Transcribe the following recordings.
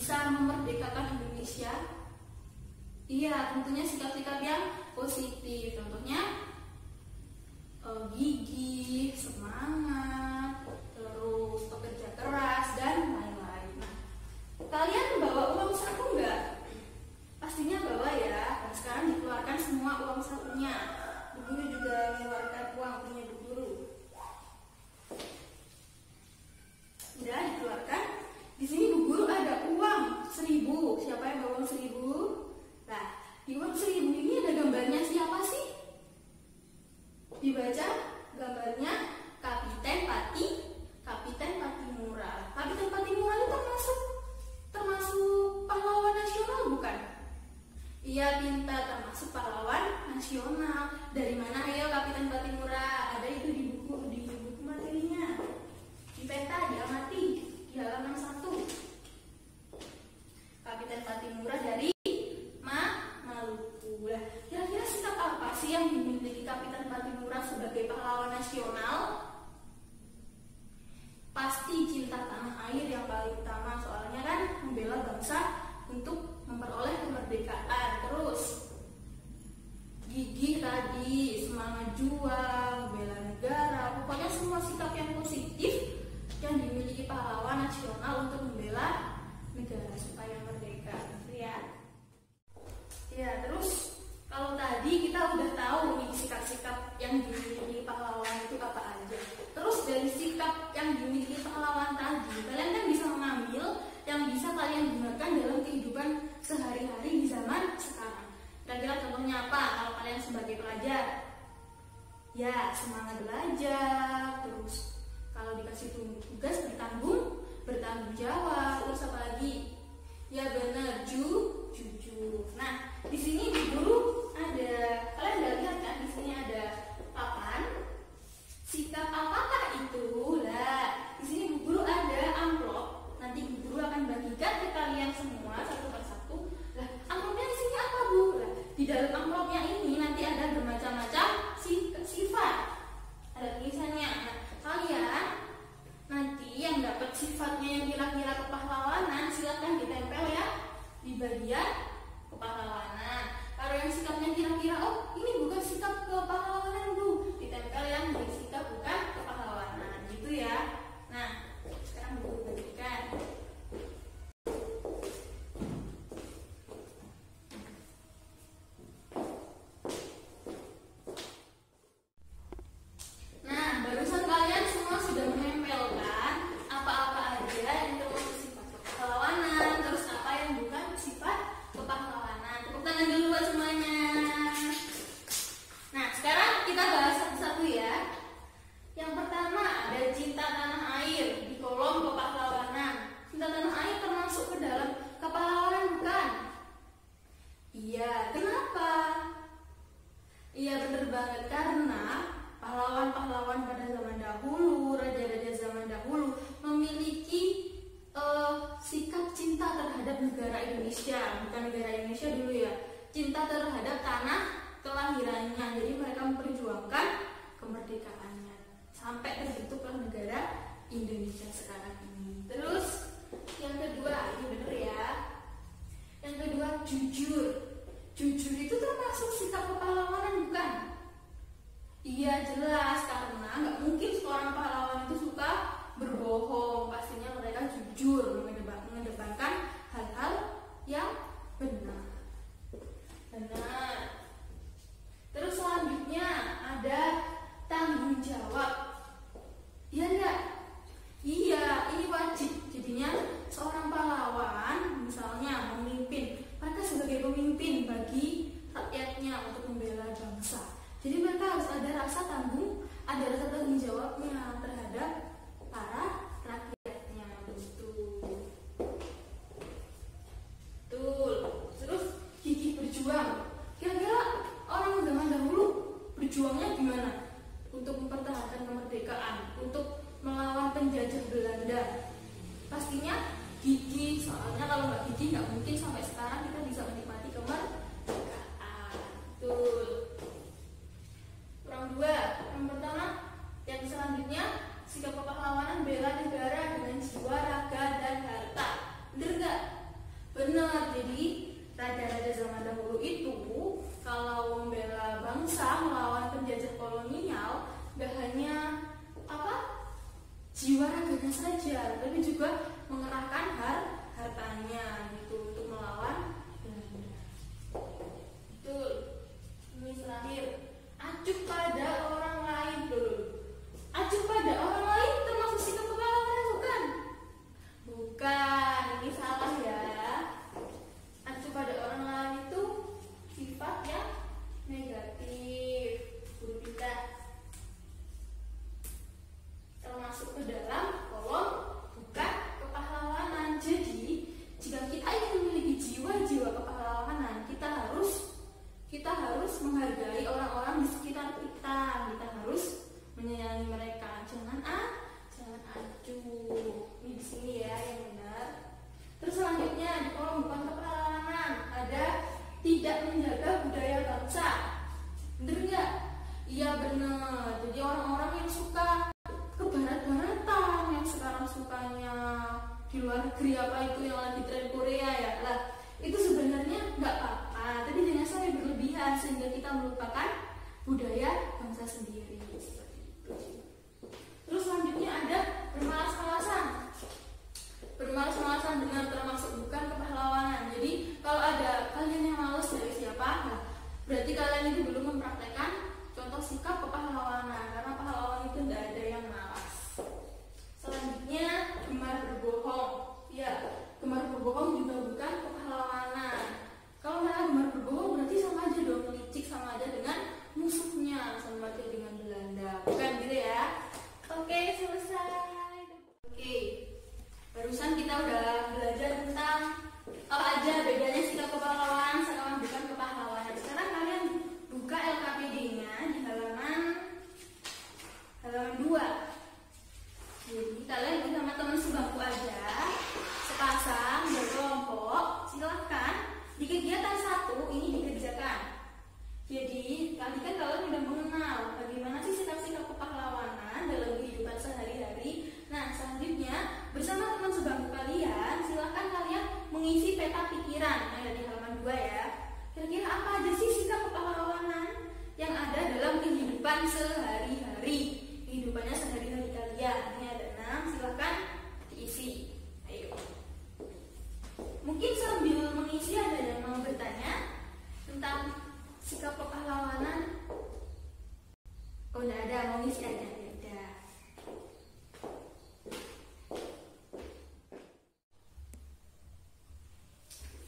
bisa memerdekakan Indonesia? Iya, tentunya sikap-sikap yang positif. Contohnya gigih, semangat, terus bekerja keras, dan lain-lain. Nah, kalian bawa uang saku nggak? Pastinya bawa ya. Nah, sekarang dikeluarkan semua uang sakunya. Bu Guru juga mengeluarkan uang punya Bu Guru. Udah dikeluarkan. Di sini Bu Guru ada uang 1.000. Siapa yang bawa uang 1.000? Nah, di uang 1.000 ini ada gambarnya siapa sih? Dibaca gambarnya Kapiten Patimura. Kapiten Patimura itu termasuk pahlawan nasional bukan? Iya, pintar, termasuk pahlawan nasional. Dari mana ayo Kapiten Patimura? Ada itu di buku materinya. Di peta diamati di halaman 1. Kapiten Patimura dari Maluku. Nah, kira-kira sikap apa sih yang dimiliki Kapiten Patimura sebagai pahlawan nasional? Pasti cinta tanah air yang paling utama, soalnya kan membela bangsa untuk memperoleh kemerdekaan. Terus gigih tadi, semangat juang, bela negara, pokoknya semua sikap yang positif yang dimiliki pahlawan nasional untuk membela negara supaya merdeka. Ya, terus kalau tadi kita udah tahu nih sikap-sikap yang dimiliki pahlawan itu apa aja. Terus dari sikap yang dimiliki pahlawan tadi, kalian kan bisa mengambil yang bisa kalian gunakan dalam kehidupan sehari-hari di zaman sekarang. Kira-kira contohnya apa kalau kalian sebagai pelajar? Ya, semangat belajar. Terus kalau dikasih tugas bertanggung jawab. Terus apa lagi? Ya benar, jujur. Nah, di sini Bu Guru ada, kalian udah lihat kan? Di sini ada papan. Sikap apakah itu? Lah, di sini Bu Guru ada amplop. Nanti Bu Guru akan bagikan ke kalian semua satu persatu. Lah, amplopnya di sini apa, Bu? Lah, di dalam amplopnya ini nanti ada bermacam-macam sifat. Ada tulisannya. Nah, kalian nanti yang dapat sifatnya yang kira-kira kepahlawanan silakan ditempel ya di bagian kepahlawanan. Kalau yang sikapnya kira-kira ini bukan sikap kepahlawanan Bu, ditempel yang di sikap bukan kepahlawanan gitu ya. Nah, sekarang Bu bagikan. Nah, barusan kalian semua sudah menempelkan apa-apa aja yang termasuk sifat kepahlawanan, terus apa yang bukan sifat kepahlawanan. Tepuk tangan dulu buat semuanya. Nah, sekarang kita bahas satu-satu ya. Yang pertama ada cinta tanah air di kolom kepahlawanan. Cinta tanah air termasuk ke dalam kepahlawanan bukan? Iya, kenapa? Iya bener banget, karena pahlawan-pahlawan pada zaman dahulu, raja-raja zaman dahulu memiliki sikap cinta terhadap negara Indonesia. Bukan negara Indonesia dulu ya, cinta terhadap tanah kelahirannya. Jadi mereka memperjuangkan kemerdekaannya sampai terbentuklah negara Indonesia sekarang ini. Terus yang kedua, ini bener ya. Yang kedua, jujur. Jujur itu termasuk sikap kepahlawanan bukan? Iya jelas, karena nggak mungkin seorang pahlawan itu suka berbohong. Pastinya mereka jujur, mengedepankan hal-hal yang benar. Terus selanjutnya ada tanggung jawab. Iya enggak? Iya, ini wajib. Jadinya seorang pahlawan misalnya memimpin, mereka sebagai pemimpin bagi rakyatnya untuk membela bangsa. Jadi mereka harus ada rasa tanggung jawabnya terhadap para rakyatnya. Betul. Terus gigih berjuang. Kira-kira orang zaman dahulu berjuangnya gimana? Untuk mempertahankan kemerdekaan, untuk melawan penjajah Belanda. Pastinya gigih, soalnya kalau nggak gigih nggak mungkin sampai sekarang kita bisa menikmati kemerdekaan. Betul. Kurang dua. Yang pertama, yang selanjutnya sikap kepahlawanan bela negara dengan jiwa, raga, dan harta. Bener nggak? benar. Jadi raja-raja zaman dahulu itu kalau membela bangsa melawan penjajah kolonial, gak hanya jiwa raganya saja, tapi juga mengerahkan hartanya gitu untuk melawan Belanda. Betul. Ini terakhir, acuh pada orang lain dulu. Acuh pada orang lain termasuk sikap kepahlawanan bukan? Bukan, ini salah ya. Acuh pada orang lain itu sifat yang negatif. Guru kita termasuk ke dalam kolom bukan kepahlawanan. Jadi jika kita ingin memiliki jiwa-jiwa kepahlawanan, kita harus menghargai orang-orang di sekitar kita. Kita harus menyayangi mereka. Jangan acuh. Ini di sini ya yang benar. Terus selanjutnya di kolom bukan kepahlawanan ada tidak menjaga budaya bangsa. Bener nggak? Iya benar. Jadi orang-orang yang suka ke barat-baratan, yang sekarang sukanya di luar negeri, apa itu yang lagi tren Korea ya lah, itu sebenarnya nggak apa-apa, tapi jangan sampai berlebihan sehingga kita melupakan budaya bangsa sendiri seperti itu. Terus selanjutnya ada bermalas-malasan benar termasuk bukan kepahlawanan. Jadi kalau ada kalian yang malas dari siapa, nah, berarti kalian itu belum mempraktekkan contoh sikap kepahlawanan, karena pahlawan itu tidak ada yang malas. Selanjutnya gemar berbohong. Ya, gemar berbohong juga bukan kepahlawanan. Kalau mereka gemar berbohong berarti sama aja dong licik, sama aja dengan musuhnya, sama aja dengan Belanda. Bukan gitu ya? Oke, selesai. Oke, barusan kita udah belajar tentang apa aja bedanya sikap kepahlawanan sama bukan kepahlawanan. Sekarang kalian buka LKPD-nya di halaman 2. Jadi kalian bersama teman sebangku aja, sepasang berkelompok, silahkan di kegiatan 1 ini dikerjakan. Jadi tadi kan kalian sudah mengenal bagaimana sih sikap-sikap kepahlawanan dalam kehidupan sehari-hari. Nah selanjutnya bersama teman sebangku kalian, silahkan kalian mengisi peta pikiran yang ada di halaman 2 ya. Kira-kira apa aja sih sikap kepahlawanan yang ada dalam kehidupan sehari-hari, kehidupannya sehari-hari kalian. Ini ada 6, silahkan diisi. Ayo. Mungkin sambil mengisi ada yang mau bertanya tentang sikap kepahlawanan? Oh, enggak ada, mau ngisi aja. Ya.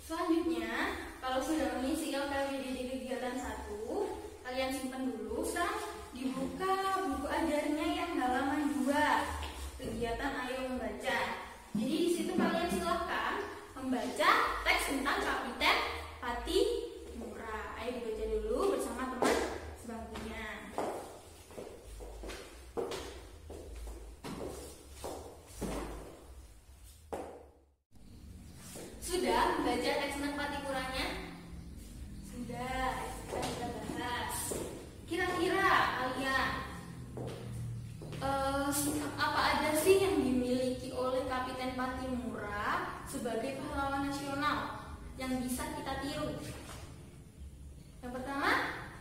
Selanjutnya, kalau sudah mengisi LKPD di kegiatan 1, kalian simpan dulu. Sekarang dibuka buku ajarnya yang halaman 2, kegiatan Ayo Membaca. Jadi di situ kalian silahkan membaca teks tentang Kapiten Patimura. Ayo dibaca dulu bersama teman sebangkunya. Sudah membaca teks tentang Patimuranya? Sudah, kita bahas. Kira-kira kalian apa aja sih yang dimiliki oleh Kapiten Patimura sebagai pahlawan nasional yang bisa kita tiru? Yang pertama,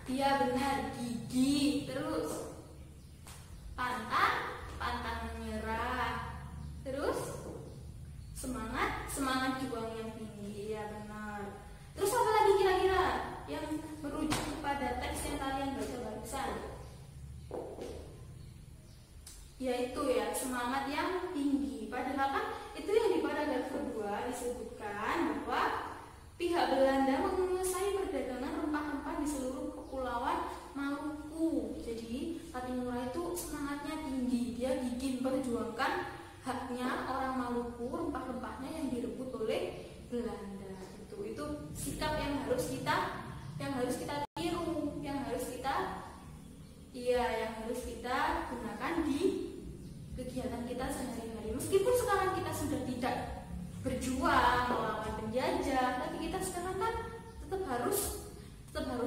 dia benar gigih, terus pantang menyerah, terus semangat juang yang tinggi, ya benar. Terus apa lagi kira-kira yang merujuk kepada teks yang kalian baca barusan? Yaitu ya semangat yang tinggi. Padahal kan itu yang di paragraf kedua disebutkan bahwa pihak Belanda menguasai perdagangan rempah-rempah di seluruh kepulauan Maluku. Jadi Patimura itu semangatnya tinggi, dia gigih memperjuangkan haknya orang Maluku, rempah-rempahnya yang direbut oleh Belanda. Itu sikap yang harus kita tiru, yang harus kita gunakan di kegiatan kita sehari-hari. Meskipun sekarang kita sudah tidak berjuang melawan penjajah, tapi kita sekarang kan tetap harus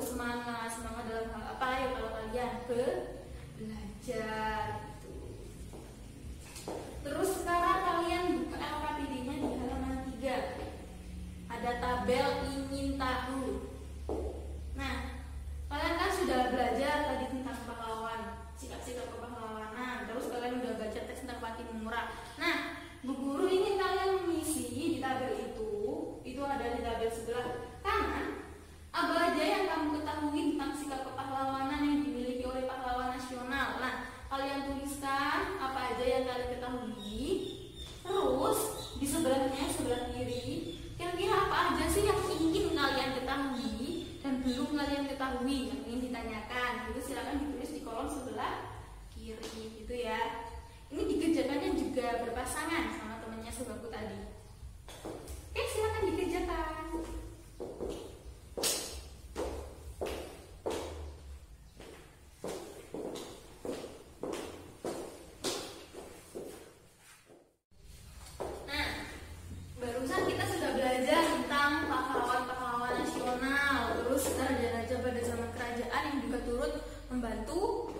semangat dalam hal apa ya? Kalau kalian belajar gitu. Terus sekarang kalian buka LKPD-nya di halaman 3. Ada diketahui. Terus di sebelahnya, sebelah kiri, kira-kira apa aja sih yang ingin kalian ketahui dan belum kalian ketahui yang ingin ditanyakan? Itu silakan ditulis di kolom sebelah kiri gitu ya. Ini dikerjakannya juga berpasangan sama temannya sebangku tadi. Oke, silakan dikerjakan. Nah, barusan kita sudah belajar tentang pahlawan-pahlawan nasional, terus raja-raja pada zaman kerajaan yang juga turut membantu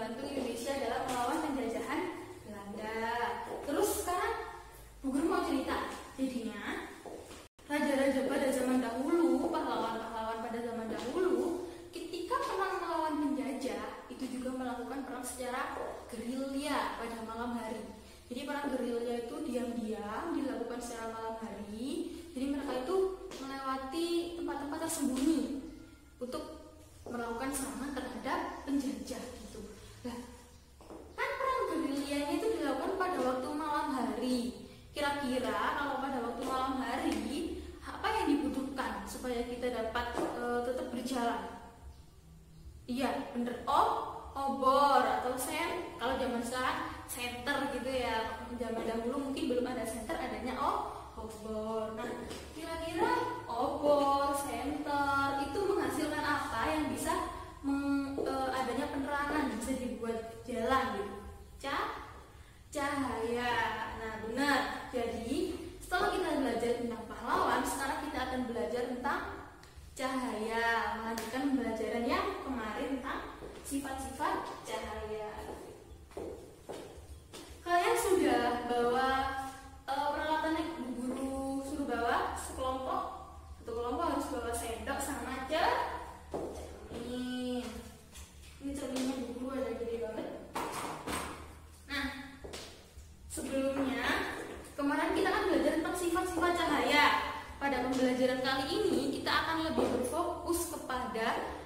Indonesia dalam melawan penjajahan Belanda. Terus sekarang Bu Guru mau cerita, jadinya raja-raja pada zaman dahulu, pahlawan-pahlawan pada zaman dahulu, ketika perang melawan penjajah, itu juga melakukan perang secara gerilya pada malam hari. Jadi perang gerilya itu diam-diam dilakukan secara malam hari. Jadi mereka itu melewati tempat-tempat tersembunyi untuk melakukan serangan terhadap penjajah gitu. Nah, kan perang gerilyanya itu dilakukan pada waktu malam hari. Kira-kira kalau pada waktu malam hari, apa yang dibutuhkan supaya kita dapat tetap berjalan? Iya, bener. Obor atau kalau zaman sekarang senter gitu ya. Zaman dahulu mungkin belum ada senter, adanya obor. Nah, kira-kira obor, senter itu menghasilkan apa yang bisa adanya penerangan, bisa dibuat jalan gitu? Cahaya. Nah, benar. Jadi setelah kita belajar tentang pahlawan, sekarang kita akan belajar tentang cahaya, melanjutkan pembelajaran yang kemarin tentang sifat-sifat cahaya. Kalian sudah bawa peralatan yang Bu Guru suruh bawa sekelompok? Satu kelompok harus bawa sendok sama cermin. Ini cerminnya Bu Guru ada gede banget. Nah, sebelumnya kemarin kita kan belajar tentang sifat-sifat cahaya. Pada pembelajaran kali ini kita akan lebih berfokus kepada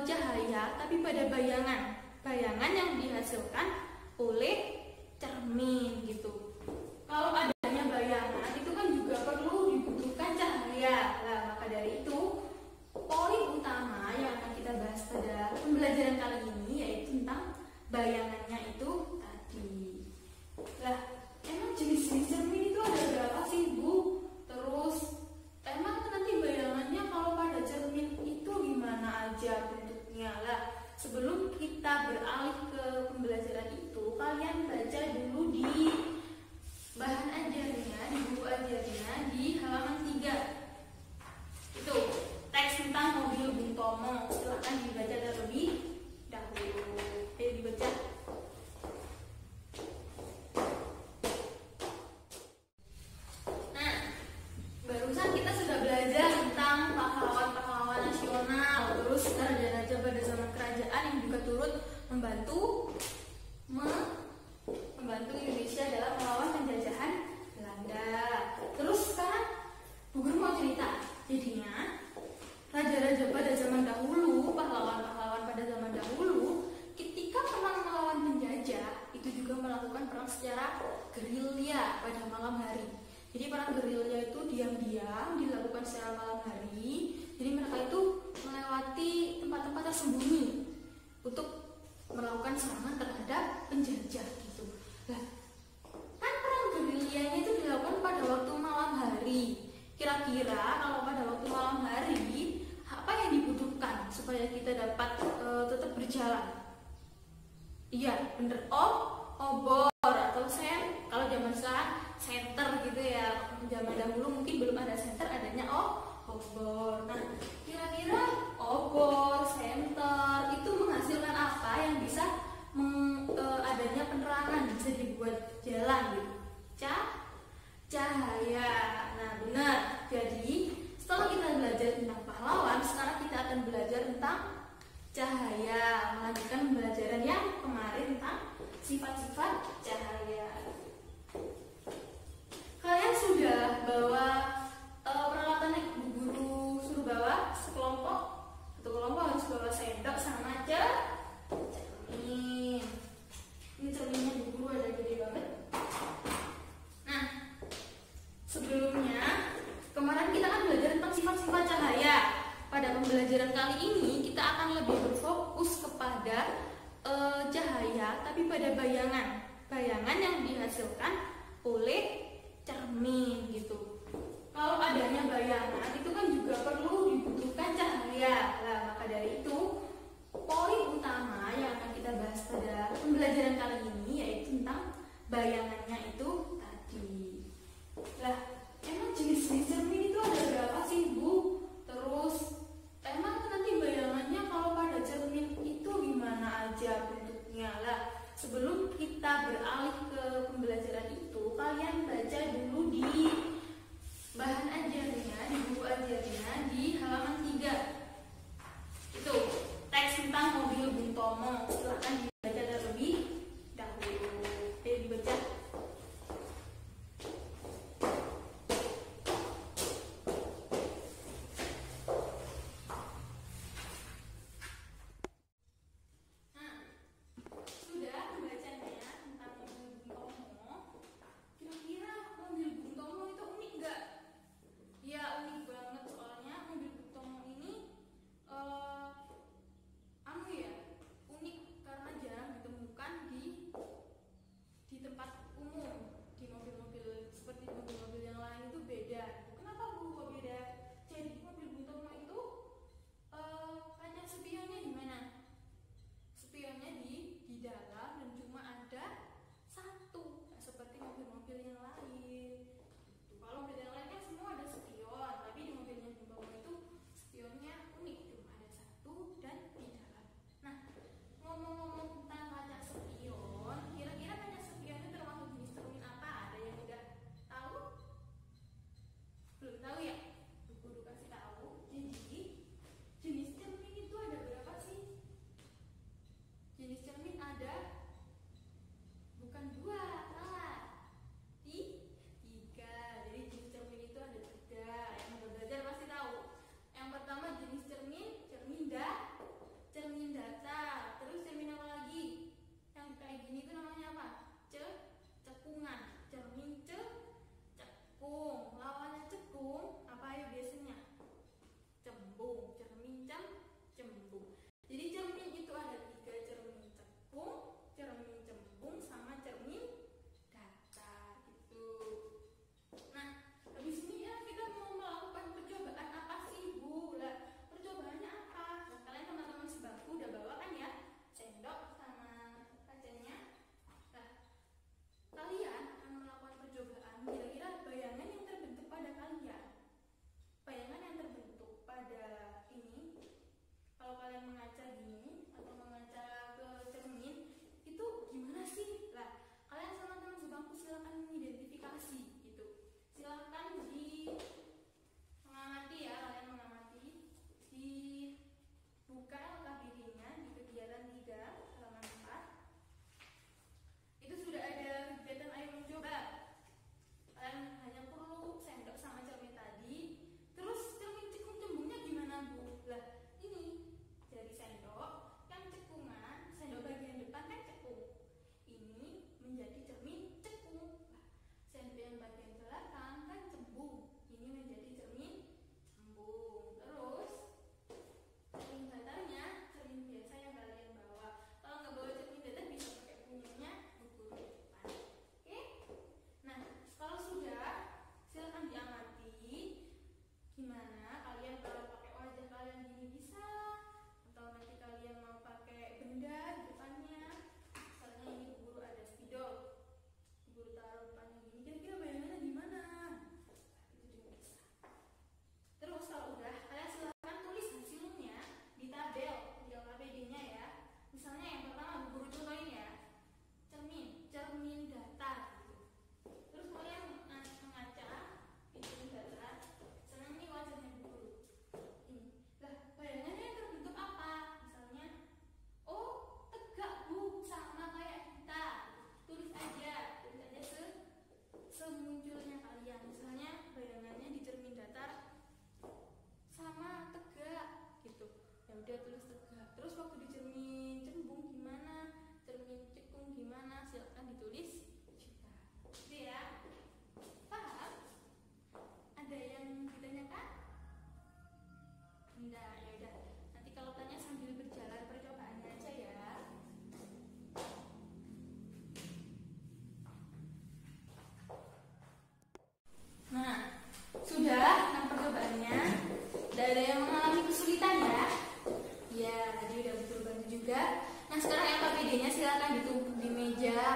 cahaya, tapi pada bayangan yang dihasilkan oleh cermin gitu. Kalau adanya bayangan itu kan juga perlu dibutuhkan cahaya. Nah, maka dari itu poin utama yang akan kita bahas pada pembelajaran kali ini yaitu tentang bayangannya itu tadi. Lah, emang jenis-jenis cermin itu ada berapa sih, Bu? Terus emang nanti bayangannya kalau pada cermin itu gimana aja bentuknya? Lah, sebelum kita beralih ke pembelajaran itu, kalian baca dulu di bahan ajarnya, di buku ajarnya di halaman 3. Itu teks tentang mobil Bung Tomo. Silakan dibaca terlebih dahulu. Ayo dibaca. Nah, barusan kita sudah belajar tentang pahlawan-pahlawan nasional, terus raja-raja pada zaman kerajaan yang juga turut membantu Indonesia dalam melawan penjajahan Belanda. Terus sekarang Bu Guru mau cerita, jadinya raja-raja pada zaman dahulu, pahlawan-pahlawan pada zaman dahulu, ketika perang melawan penjajah, itu juga melakukan perang secara gerilya pada malam hari. Jadi perang gerilya itu diam-diam dilakukan secara malam hari. Jadi mereka itu melewati tempat-tempat tersembunyi untuk melakukan serangan terhadap penjajah gitu. Nah, kan perang gerilyanya itu dilakukan pada waktu malam hari. Kira-kira kalau pada waktu malam hari, apa yang dibutuhkan supaya kita dapat tetap berjalan? Iya, bener. Obor atau kalau zaman sekarang senter gitu ya. Zaman dahulu mungkin belum ada senter, adanya obor. Nah, kira-kira obor, senter itu menghasilkan apa yang bisa adanya penerangan, bisa dibuat jalan gitu? Cahaya. Nah, benar. Jadi setelah kita belajar tentang pahlawan, sekarang kita akan belajar tentang cahaya, melanjutkan pembelajaran yang kemarin tentang sifat-sifat cahaya. Kalian sudah bawa peralatan yang Bu Guru suruh bawa sekelompok? Satu kelompok harus bawa sendok sama cermin. Ini cermin pada bayangan. Bayangan yang dihasilkan oleh cermin gitu. Kalau adanya bayangan itu kan juga perlu dibutuhkan cahaya. Nah, maka dari itu poin utama yang akan kita bahas pada pembelajaran kali ini yaitu tentang bayangannya itu tadi. Lah, emang jenis-jenis cermin itu ada berapa sih, Bu? Terus emang nanti bayangannya kalau pada cermin itu gimana aja bentuknya? Lah, sebelum kita beralih ke pembelajaran itu, kalian baca dulu di bahan ajarnya, di buku ajarnya di halaman 3. Itu teks tentang mobil Bung Tomo. Silakan dibaca terlebih dahulu. Dibaca. Nah, sudah membacanya tentang mobil Bung Tomo.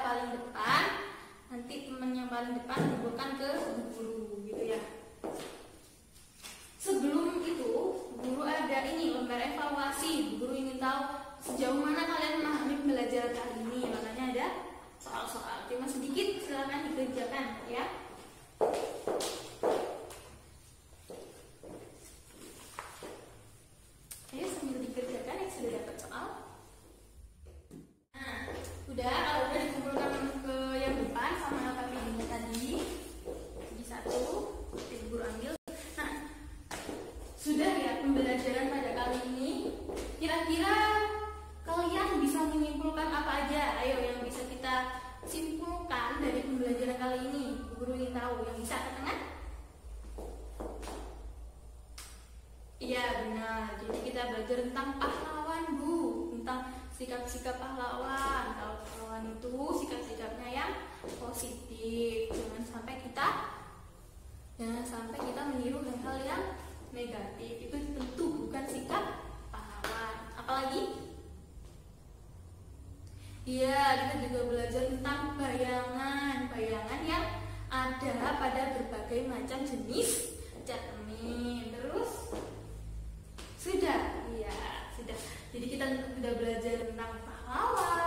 paling depan, nanti teman yang paling depan liburkan ke guru gitu ya. Sebelum itu, guru ada ini lembar evaluasi. Guru ingin tahu sejauh mana kalian memahami pembelajaran kali ini. Makanya ada soal-soal. Cuma sedikit, silakan dikerjakan ya. Ayo sambil dikerjakan yang sudah dapat soal. Nah, kalau udah dikumpulkan ke yang depan sama KPI-nya tadi, jadi satu, guru ambil. Nah, sudah ya pembelajaran pada kali ini. Kira-kira kalian bisa menyimpulkan apa aja? Ayo yang bisa kita simpulkan dari pembelajaran kali ini. Guru ingin tahu, yang bisa ke tengah? Iya benar. Jadi kita belajar tentang pahlawan, Bu, tentang sikap-sikap pahlawan. Kalau pahlawan itu sikap-sikapnya yang positif. Jangan sampai kita meniru hal-hal yang negatif. Itu tentu bukan sikap pahlawan. Apalagi? Iya, kita juga belajar tentang bayangan yang ada pada berbagai macam jenis cermin. Terus sudah. Jadi kita sudah belajar tentang pahlawan,